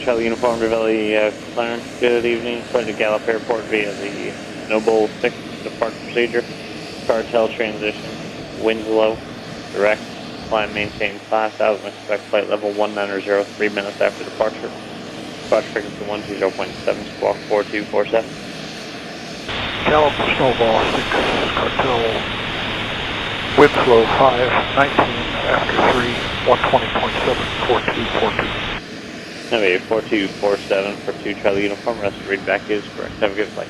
Charlie Uniform, Deer Valley Clarence. Good evening. Flight to Gallup Airport via the Noble 6 departure procedure. Cartel transition. Winds low. Direct. Climb maintain 5,000. Expect flight level 1900 3 minutes after departure. Departure frequency 120.7. Squawk 4247. Gallup Snowball 6 Cartel. Wind flow 519 after 3 120.7 4242. Navigator 4247 for 2 Charlie Uniform. Rest read back is correct. Have a good flight.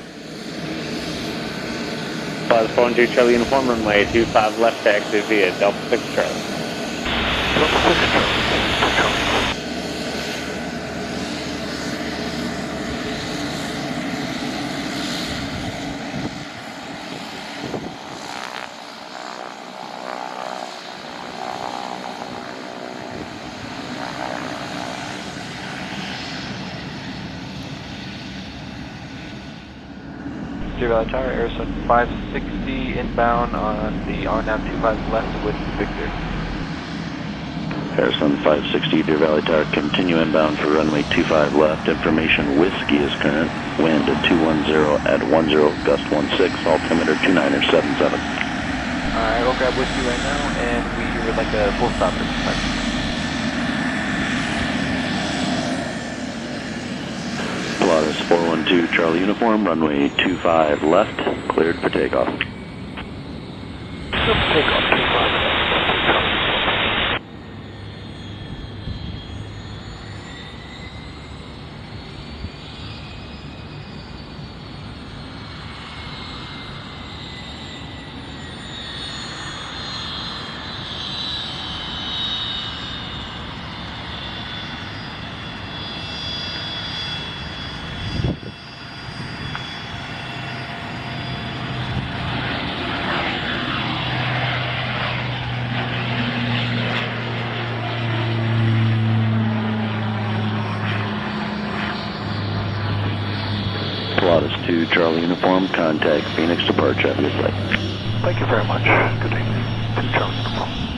Pilatus 412 Charlie Uniform, runway 25 left taxi via Delta 6 Charlie. Delta 6 Charlie. Deer Valley Tower, Airsun 560 inbound on the RNAV 25 left with Victor. Airsun 560, Deer Valley Tower, continue inbound for runway 25 left. Information whiskey is current. Wind at 210 at 10, gust 16, altimeter 2977. Alright, we'll grab whiskey right now, and we would like a full stop this time. Pilatus 412 Charlie Uniform, runway 25 left, cleared for takeoff. Takeoff 25. Pilatus 2 Charlie Uniform, contact Phoenix departure. Have a good flight. Thank you very much. Good evening. 2 Charlie Uniform.